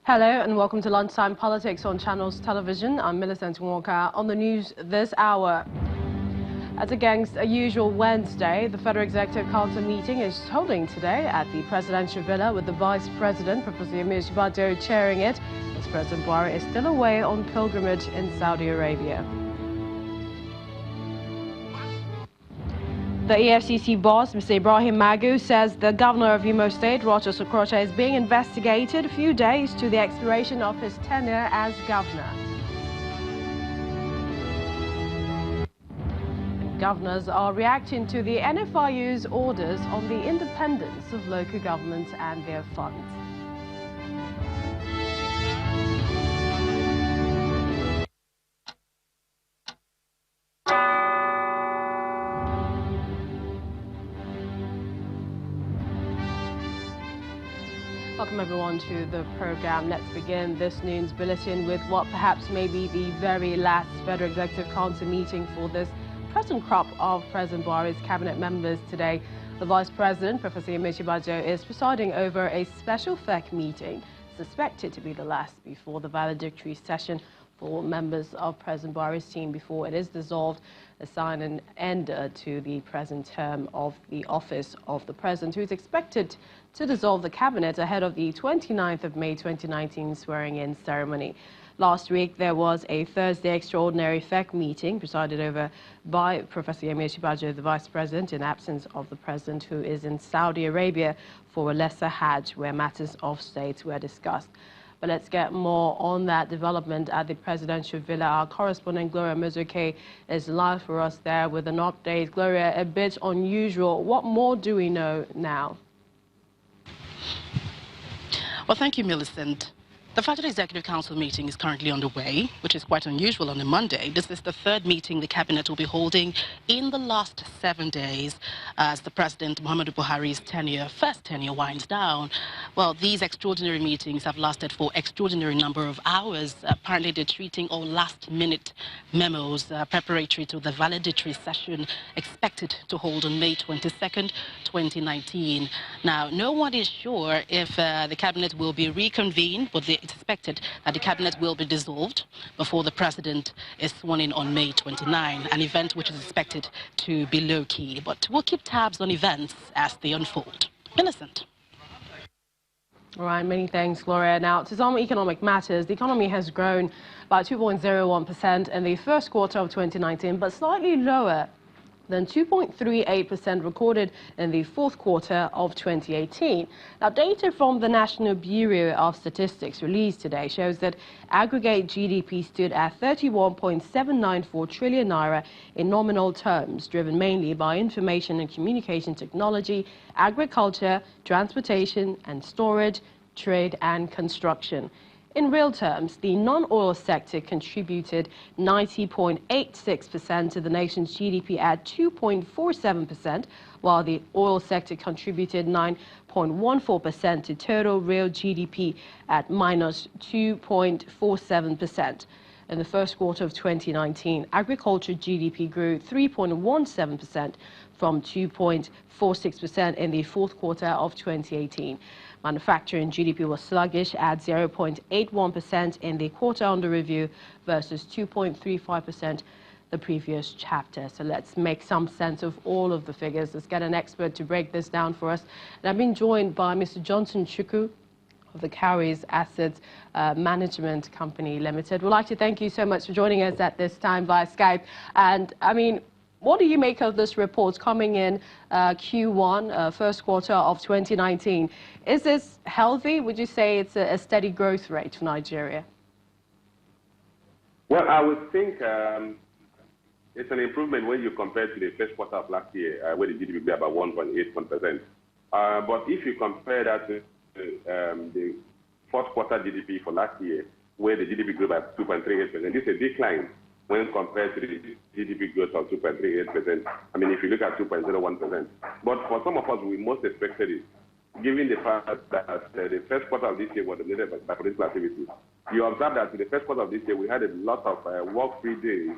Hello and welcome to Lunchtime Politics on Channels Television. I'm Millicent Walker. On the news this hour, as against a usual Wednesday, the Federal Executive Council meeting is holding today at the Presidential Villa with the Vice President, Professor Bado, chairing it, as President Buhari is still away on pilgrimage in Saudi Arabia. The EFCC boss, Mr. Ibrahim Magu, says the governor of Imo State, Rochas Okrocha, is being investigated a few days to the expiration of his tenure as governor. Governors are reacting to the NFIU's orders on the independence of local governments and their funds. Welcome everyone to the program. Let's begin this news bulletin with what perhaps may be the very last Federal Executive Council meeting for this present crop of President Buhari's cabinet members today. The Vice President, Professor Bado, is presiding over a special FEC meeting, suspected to be the last before the valedictory session for members of President Buhari's team before it is dissolved, a sign an end to the present term of the office of the President, who is expected to dissolve the cabinet ahead of the 29th of May 2019 swearing-in ceremony. Last week, there was a Thursday extraordinary FEC meeting presided over by Professor Bado, the Vice President, in absence of the President, who is in Saudi Arabia for a lesser Hajj, where matters of state were discussed. But let's get more on that development at the Presidential Villa. Our correspondent, Gloria Mozoke, is live for us there with an update. Gloria, a bit unusual. What more do we know now? Well, thank you, Millicent. The Federal Executive Council meeting is currently underway, which is quite unusual on a Monday. This is the third meeting the Cabinet will be holding in the last 7 days as the President Muhammadu Buhari's first tenure winds down. Well, these extraordinary meetings have lasted for extraordinary number of hours. Apparently, they're treating all last-minute memos preparatory to the valedictory session expected to hold on May 22nd, 2019. Now, no one is sure if the Cabinet will be reconvened, but it's expected that the Cabinet will be dissolved before the President is sworn in on May 29, an event which is expected to be low-key. But we'll keep tabs on events as they unfold. Millicent. All right, many thanks, Gloria. Now, to some economic matters, the economy has grown by 2.01% in the first quarter of 2019, but slightly lower than 2.38% recorded in the fourth quarter of 2018. Now, data from the National Bureau of Statistics released today shows that aggregate GDP stood at 31.794 trillion naira in nominal terms, driven mainly by information and communication technology, agriculture, transportation and storage, trade and construction. In real terms, the non-oil sector contributed 90.86% to the nation's GDP at 2.47%, while the oil sector contributed 9.14% to total real GDP at minus 2.47%. In the first quarter of 2019, agriculture GDP grew 3.17% from 2.46% in the fourth quarter of 2018. Manufacturing GDP was sluggish at 0.81% in the quarter under review versus 2.35% the previous chapter. So let's make some sense of all of the figures. Let's get an expert to break this down for us. And I've been joined by Mr. Johnson Chukwu of the Cowries Assets Management Company Limited. We'd like to thank you so much for joining us at this time via Skype. And I mean, what do you make of this report coming in Q1, first quarter of 2019? Is this healthy? Would you say it's a steady growth rate for Nigeria? Well, I would think it's an improvement when you compare to the first quarter of last year, where the GDP grew about 1.81%. But if you compare that to the fourth quarter GDP for last year, where the GDP grew by 2.38%, this is a decline when compared to the GDP growth of 2.38%. I mean, if you look at 2.01%. But for some of us, we most expected it, given the fact that the first quarter of this year was dominated by political activity. You observe that in the first quarter of this year, we had a lot of work-free days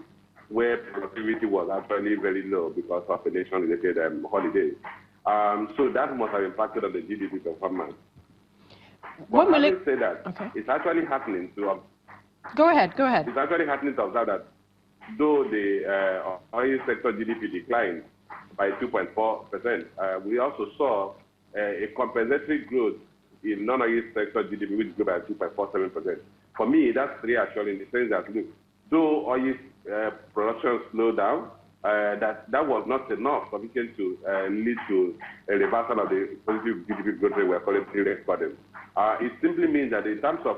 where productivity was actually very low because of election-related holidays. So that must have impacted on the GDP performance. But having said that, it's actually happening to... Go ahead, go ahead. It's actually happening to observe that though the oil sector GDP declined by 2.4%, we also saw a compensatory growth in non-oil sector GDP, which grew by 2.47%. For me, that's reassuring in the sense that, look, though oil production slowed down, that was not enough sufficient to lead to a reversal of the positive GDP growth rate we're currently recording. It simply means that in terms of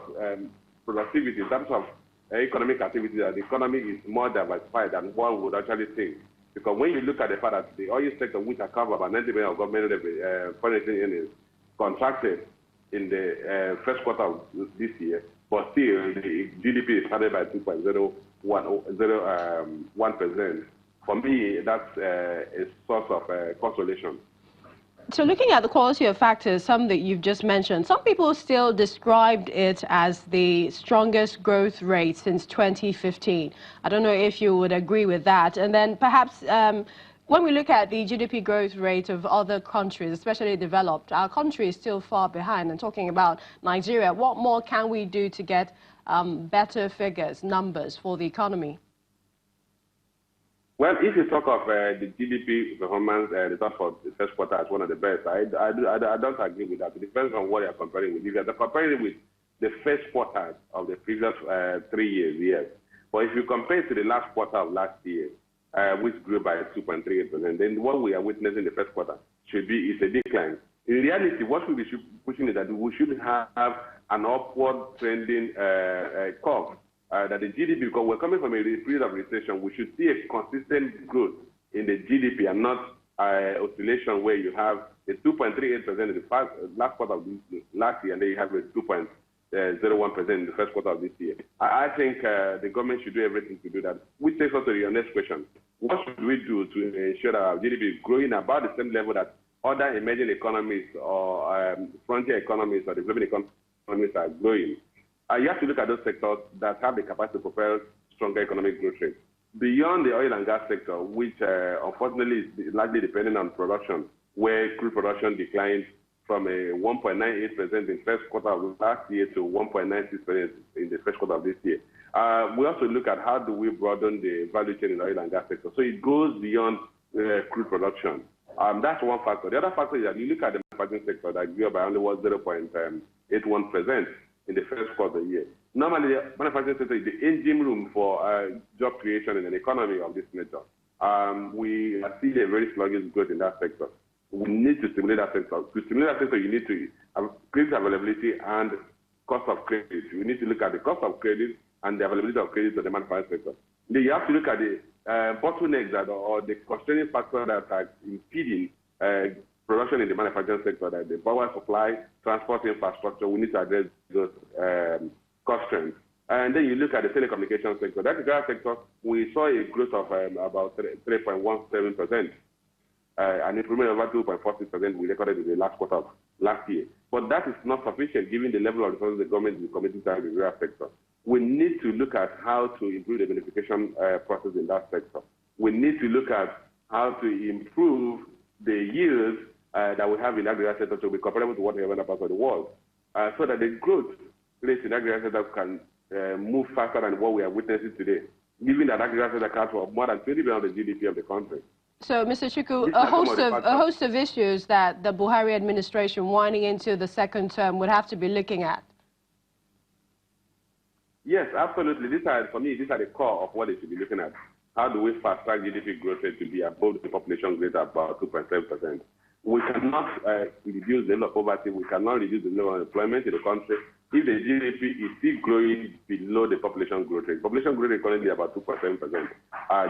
productivity, in terms of economic activity, that the economy is more diversified than one would actually think. Because when you look at the fact that the oil sector, which accounts for about 90% of government foreign exchange earnings, contracted in the first quarter of this year, but still the GDP is started by 2.01%. For me, that's a source of consolation. So looking at the quality of factors, some that you've just mentioned, some people still described it as the strongest growth rate since 2015. I don't know if you would agree with that. And then perhaps when we look at the GDP growth rate of other countries, especially developed, our country is still far behind. And talking about Nigeria, what more can we do to get better figures, numbers for the economy? Well, if you talk of the GDP performance, the top for the first quarter as one of the best, I don't agree with that. It depends on what you're comparing with. If you're comparing with the first quarter of the previous 3 years, yes. But if you compare it to the last quarter of last year, which grew by 2.38%, then what we are witnessing in the first quarter is a decline. In reality, what we should be pushing is that we should have an upward trending curve. That the GDP, because we're coming from a period of recession, we should see a consistent growth in the GDP and not oscillation where you have a 2.38% in the last quarter of last year, and then you have a 2.01% in the first quarter of this year. I think the government should do everything to do that. Which takes us to your next question. What should we do to ensure that our GDP is growing about the same level that other emerging economies or frontier economies or developing economies are growing? You have to look at those sectors that have the capacity to propel stronger economic growth rates. Beyond the oil and gas sector, which unfortunately is largely dependent on production, where crude production declined from a 1.98% in the first quarter of last year to 1.96% in the first quarter of this year. We also look at how do we broaden the value chain in the oil and gas sector. So it goes beyond crude production. That's one factor. The other factor is that you look at the manufacturing sector that grew by only 0.81% in the first quarter of the year. Normally, the manufacturing sector is the engine room for job creation in an economy of this nature. We see a very sluggish growth in that sector. We need to stimulate that sector. To stimulate that sector, you need to have credit availability and cost of credit. You need to look at the cost of credit and the availability of credit to the manufacturing sector. Then you have to look at the bottlenecks or the constraining factors that are impeding production in the manufacturing sector, like the power supply, transport infrastructure. We need to address those constraints. And then you look at the telecommunications sector. That sector, we saw a growth of about 3.17%, an improvement of about 2.46% we recorded in the last quarter of last year. But that is not sufficient given the level of resources the government is committing to the rural sector. We need to look at how to improve the beneficiation process in that sector. We need to look at how to improve the yields that we have in the agriculture sector to be comparable to what we have in other parts of the world, so that the growth rates in the agriculture sector can move faster than what we are witnessing today, given that agriculture sector accounts for more than 20% of the GDP of the country. So, Mr. Chukwu, a host of issues that the Buhari administration winding into the second term would have to be looking at. Yes, absolutely. For me, these are the core of what they should be looking at. How do we fast-track GDP growth rate to be above the population growth at about 2.7%? We cannot reduce the level of poverty. We cannot reduce the level of unemployment in the country if the GDP is still growing below the population growth rate. Population growth rate is currently about 2.7%.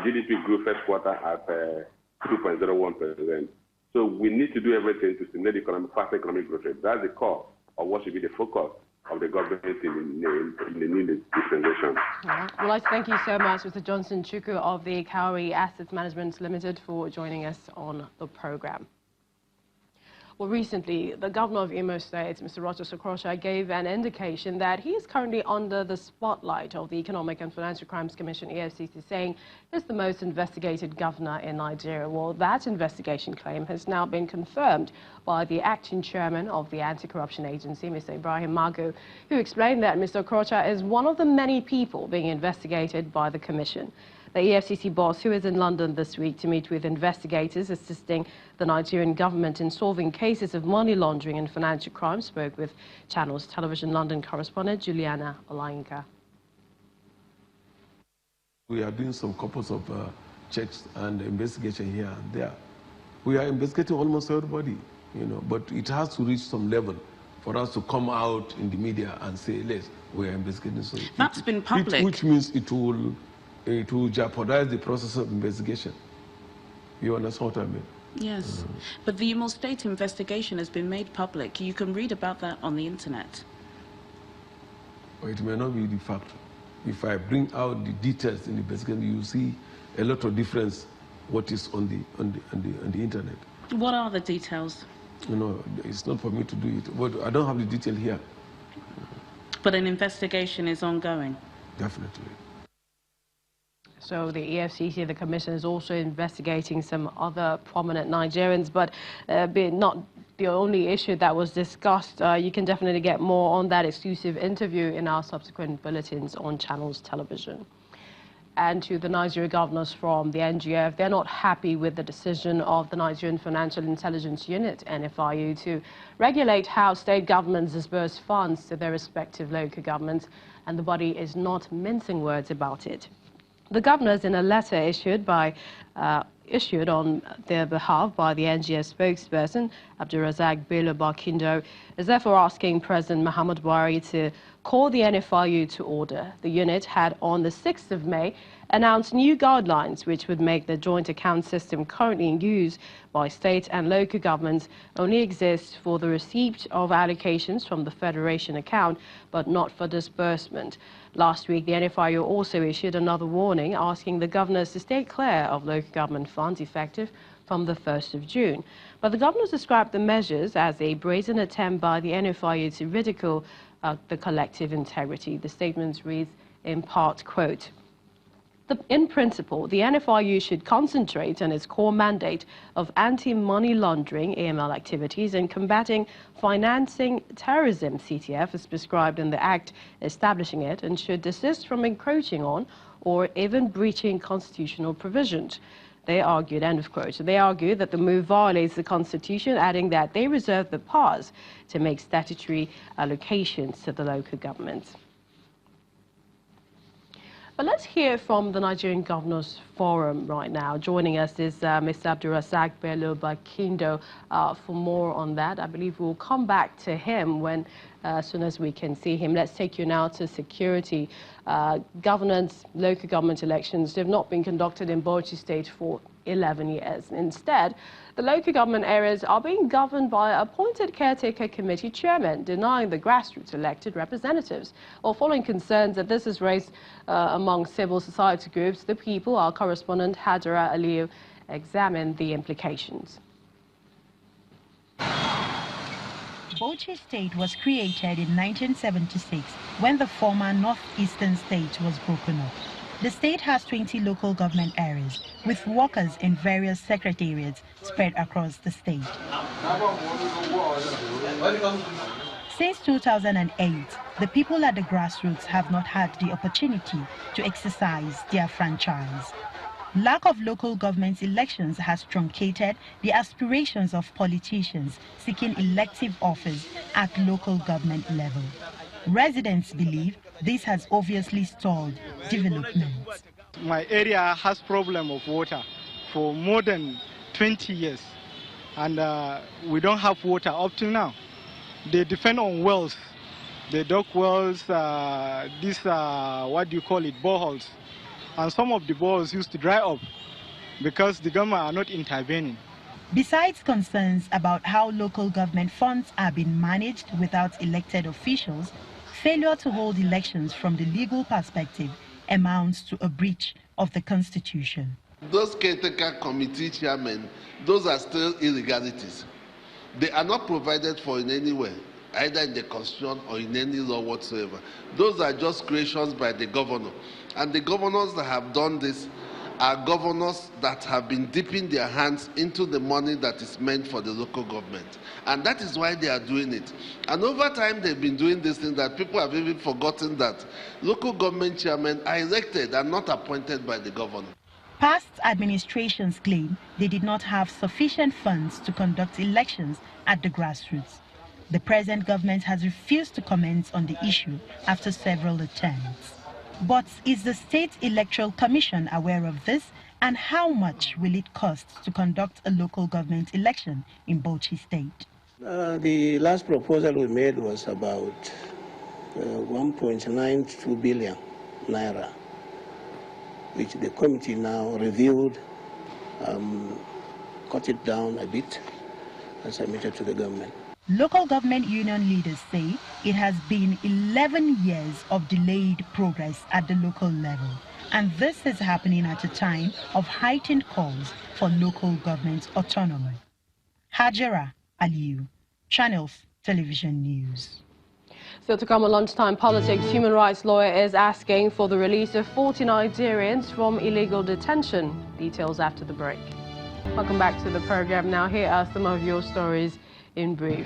GDP grew first quarter at 2.01%. So we need to do everything to stimulate faster economic growth rate. That's the core of what should be the focus of the government in the new dispensation. Well, I'd like to thank you so much, Mr. Johnson Chukwu of the Cowrie Asset Management Limited, for joining us on the program. Well, recently, the governor of Imo State, Mr. Rochas Okrocha, gave an indication that he is currently under the spotlight of the Economic and Financial Crimes Commission, EFCC, saying he's the most investigated governor in Nigeria. Well, that investigation claim has now been confirmed by the acting chairman of the anti-corruption agency, Mr. Ibrahim Magu, who explained that Mr. Okrocha is one of the many people being investigated by the commission. The EFCC boss, who is in London this week to meet with investigators assisting the Nigerian government in solving cases of money laundering and financial crime, spoke with Channels Television London correspondent Juliana Olayinka. We are doing some couples of checks and investigation here and there. We are investigating almost everybody, but it has to reach some level for us to come out in the media and say, yes, we are investigating. So that's been public. Which means it will jeopardize the process of investigation. You understand what I mean? Yes, but the Imo State investigation has been made public. You can read about that on the internet. Well, it may not be the fact. If I bring out the details in the investigation, you see a lot of difference what is on the internet. What are the details? It's not for me to do it. But I don't have the detail here. But an investigation is ongoing? Definitely. So the EFCC, the commission, is also investigating some other prominent Nigerians, but not the only issue that was discussed. You can definitely get more on that exclusive interview in our subsequent bulletins on Channels Television. And to the Nigeria governors from the NGF, they're not happy with the decision of the Nigerian Financial Intelligence Unit, NFIU, to regulate how state governments disburse funds to their respective local governments, and the body is not mincing words about it. The governors, in a letter issued on their behalf by the NGF spokesperson, Abdulrazak Bello Barkindo, is therefore asking President Muhammadu Buhari to call the NFIU to order. The unit had on the 6th of May announced new guidelines which would make the joint account system currently in use by state and local governments only exist for the receipt of allocations from the Federation account, but not for disbursement. Last week, the NFIU also issued another warning asking the governors to stay clear of local government funds effective from the 1st of June. But the governors described the measures as a brazen attempt by the NFIU to ridicule the collective integrity. The statement reads in part, quote, in principle, the NFIU should concentrate on its core mandate of anti-money laundering AML activities and combating financing terrorism CTF as prescribed in the Act establishing it, and should desist from encroaching on or even breaching constitutional provisions. They argued, end of quote. They argued that the move violates the Constitution, adding that they reserve the powers to make statutory allocations to the local governments. But let's hear from the Nigerian Governors Forum right now. Joining us is Mr. Abdulrazak Bello Barkindo for more on that. I believe we'll come back to him as soon as we can see him. Let's take you now to security. Governance, local government elections, they have not been conducted in Bauchi State for 11 years. Instead, the local government areas are being governed by appointed caretaker committee chairmen, denying the grassroots elected representatives. Well, following concerns that this has raised among civil society groups, the People, our correspondent Hadra Aliyu, examined the implications. Bauchi State was created in 1976 when the former northeastern state was broken up. The state has 20 local government areas with workers in various secretariats spread across the state. Since 2008, the people at the grassroots have not had the opportunity to exercise their franchise. Lack of local government elections has truncated the aspirations of politicians seeking elective office at local government level. Residents believe this has obviously stalled development. My area has problem of water for more than 20 years, and we don't have water up till now. They depend on wells. They dug wells, what do you call it, boreholes. And some of the boreholes used to dry up because the government are not intervening. Besides concerns about how local government funds are being managed without elected officials, failure to hold elections from the legal perspective amounts to a breach of the Constitution. Those caretaker committee chairmen, those are still illegalities. They are not provided for in any way, either in the constitution or in any law whatsoever. Those are just creations by the governor. And the governors that have done this are governors that have been dipping their hands into the money that is meant for the local government. And that is why they are doing it. And over time, they've been doing this thing that people have even forgotten that local government chairmen are elected and not appointed by the governor. Past administrations claim they did not have sufficient funds to conduct elections at the grassroots. The present government has refused to comment on the issue after several attempts. But is the State Electoral Commission aware of this, and how much will it cost to conduct a local government election in Bauchi State? The last proposal we made was about 1.92 billion naira, which the committee now reviewed, cut it down a bit, and submitted to the government. Local government union leaders say it has been 11 years of delayed progress at the local level, and this is happening at a time of heightened calls for local government autonomy. Hajara Aliyu, Channels Television News. Still to come on Lunchtime Politics, human rights lawyer is asking for the release of 40 Nigerians from illegal detention. Details after the break. Welcome back to the program. Now here are some of your stories in brief.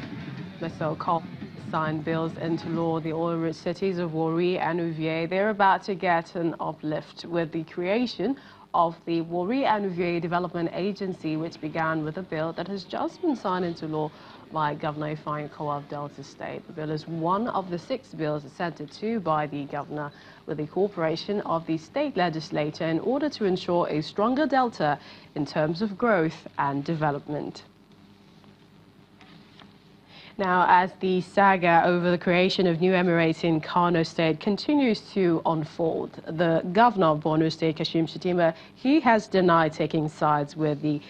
The so-called signed bills into law. The oil-rich cities of Warri and Uvier, they're about to get an uplift with the creation of the Warri and Uvier Development Agency, which began with a bill that has just been signed into law by Governor Ifeanyi of Delta State. The bill is one of the 6 bills assented to by the governor with the cooperation of the state legislature in order to ensure a stronger Delta in terms of growth and development. Now, as the saga over the creation of new emirates in Kano State continues to unfold, the governor of Borno State, Kashim Shettima, he has denied taking sides with the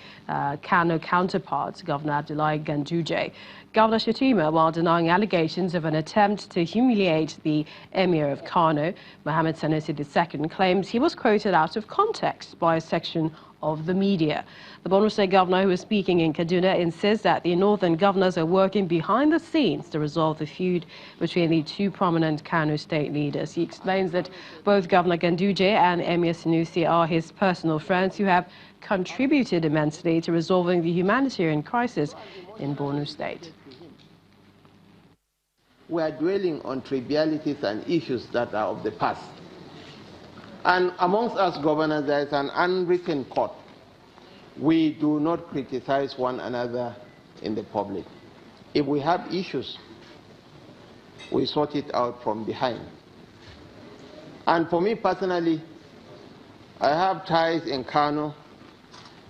Kano counterpart, Governor Abdullahi Ganduje. Governor Shettima, while denying allegations of an attempt to humiliate the Emir of Kano, Mohammed Sanusi II, claims he was quoted out of context by a section of the media. The Borno State governor, who was speaking in Kaduna, insists that the northern governors are working behind the scenes to resolve the feud between the 2 prominent Kano State leaders. He explains that both Governor Ganduje and Emir Sanusi are his personal friends who have contributed immensely to resolving the humanitarian crisis in Borno State. We are dwelling on trivialities and issues that are of the past. And amongst us governors, there is an unwritten code. We do not criticize one another in the public. If we have issues, we sort it out from behind. And for me personally, I have ties in Kano.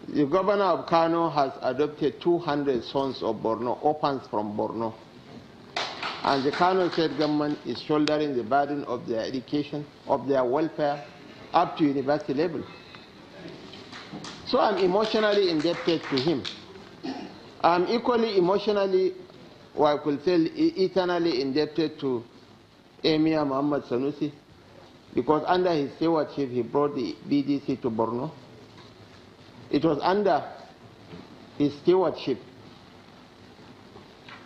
The governor of Kano has adopted 200 sons of Borno, orphans from Borno. And the Kano state government is shouldering the burden of their education, of their welfare, up to university level. So I'm emotionally indebted to him. I'm equally emotionally, or I could say eternally indebted to Emir Mohammed Sanusi, because under his stewardship he brought the BDC to Borno. It was under his stewardship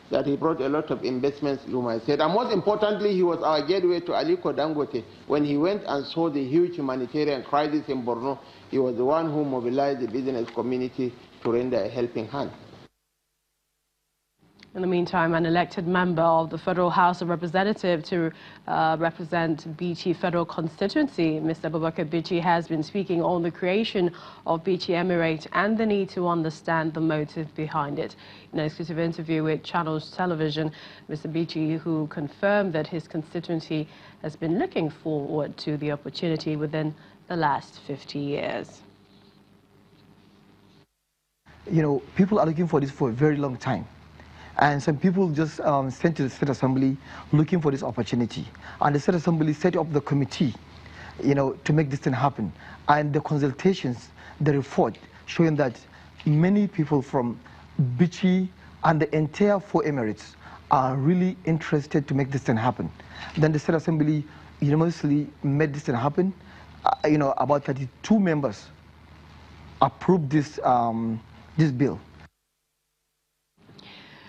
that he brought a lot of investments to my state. And most importantly, he was our gateway to Aliko Dangote. When he went and saw the huge humanitarian crisis in Borno, he was the one who mobilized the business community to render a helping hand. In the meantime, an elected member of the Federal House of Representatives to represent Bichi Federal Constituency, Mr. Abubakar Bichi, has been speaking on the creation of Bichi Emirate and the need to understand the motive behind it. In an exclusive interview with Channels Television, Mr. Bichi, who confirmed that his constituency has been looking forward to the opportunity within the last 50 years. You know, people are looking for this for a very long time. And some people just sent to the State Assembly looking for this opportunity. And the State Assembly set up the committee, you know, to make this thing happen. And the consultations, the report, showing that many people from Bichi and the entire 4 emirates are really interested to make this thing happen. Then the State Assembly unanimously made this thing happen. You know, about 32 members approved this, this bill.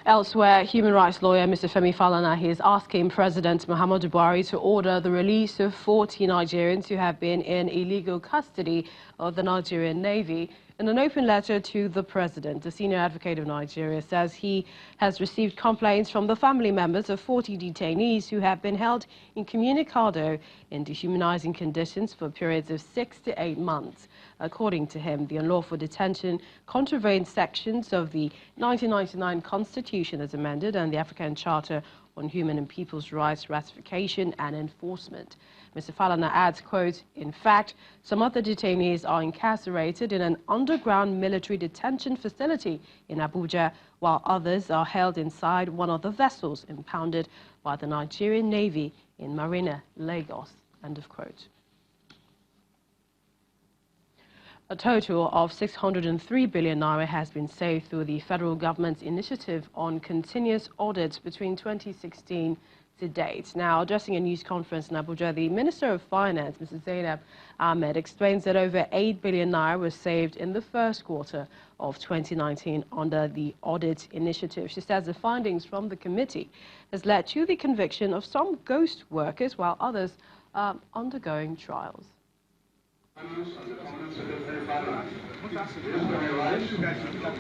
Elsewhere, human rights lawyer Mr. Femi Falana is asking President Muhammadu Buhari to order the release of 40 Nigerians who have been in illegal custody of the Nigerian Navy. In an open letter to the president, the senior advocate of Nigeria says he has received complaints from the family members of 40 detainees who have been held incommunicado in dehumanizing conditions for periods of 6 to 8 months. According to him, the unlawful detention contravenes sections of the 1999 Constitution as amended and the African Charter on Human and People's Rights ratification and enforcement. Mr. Falana adds, quote, "In fact, some other detainees are incarcerated in an underground military detention facility in Abuja, while others are held inside one of the vessels impounded by the Nigerian Navy in Marina, Lagos," end of quote. A total of 603 billion naira has been saved through the federal government's initiative on continuous audits between 2016 to date. Now, addressing a news conference in Abuja, the Minister of Finance, Mrs. Zainab Ahmed, explains that over 8 billion naira was saved in the first quarter of 2019 under the audit initiative. She says the findings from the committee has led to the conviction of some ghost workers, while others are undergoing trials.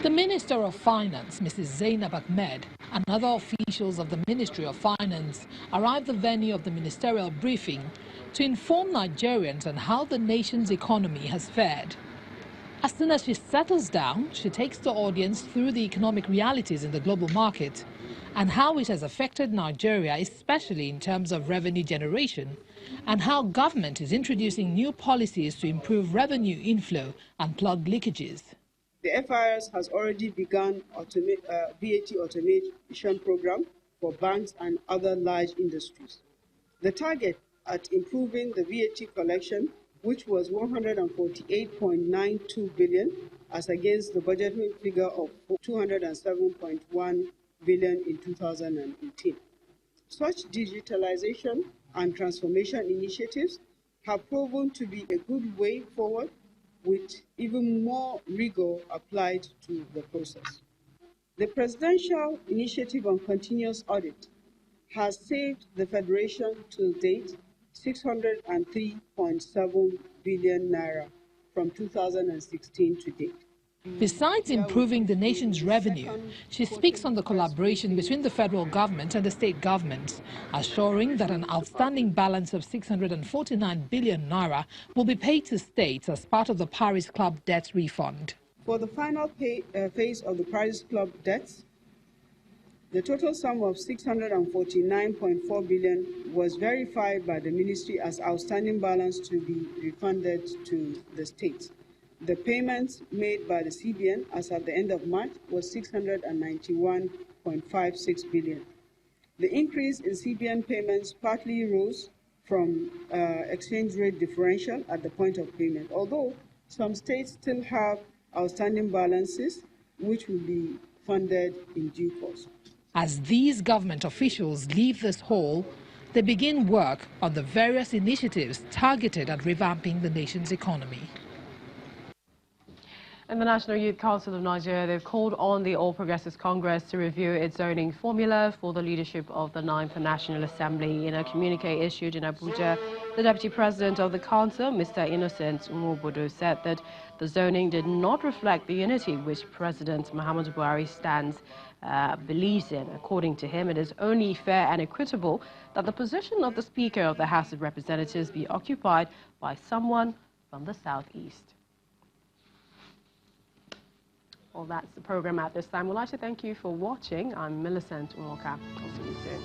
The Minister of Finance, Mrs. Zainab Ahmed, and other officials of the Ministry of Finance arrived at the venue of the ministerial briefing to inform Nigerians on how the nation's economy has fared. As soon as she settles down, she takes the audience through the economic realities in the global market and how it has affected Nigeria, especially in terms of revenue generation, and how government is introducing new policies to improve revenue inflow and plug leakages. The FIRS has already begun VAT automation program for banks and other large industries. The target at improving the VAT collection, which was 148.92 billion as against the budgeted figure of 207.1 billion in 2018. Such digitalization and transformation initiatives have proven to be a good way forward, with even more rigor applied to the process. The presidential initiative on continuous audit has saved the Federation to date 603.7 billion naira from 2016 to date. Besides improving the nation's revenue, she speaks on the collaboration between the federal government and the state governments, assuring that an outstanding balance of 649 billion naira will be paid to states as part of the Paris Club debt refund. For the final phase of the Paris Club debts, the total sum of 649.4 billion was verified by the ministry as outstanding balance to be refunded to the states. The payments made by the CBN as at the end of March was 691.56 billion. The increase in CBN payments partly rose from exchange rate differential at the point of payment, although some states still have outstanding balances which will be funded in due course. As these government officials leave this hall, they begin work on the various initiatives targeted at revamping the nation's economy. In the National Youth Council of Nigeria, they've called on the All Progressives Congress to review its zoning formula for the leadership of the 9th National Assembly. In a communique issued in Abuja, the Deputy President of the Council, Mr. Innocent Nwobodo, said that the zoning did not reflect the unity which President Muhammadu Buhari believes in. According to him, it is only fair and equitable that the position of the Speaker of the House of Representatives be occupied by someone from the southeast. Well, that's the program at this time. We'd like to thank you for watching. I'm Millicent Umoka. I'll see you soon.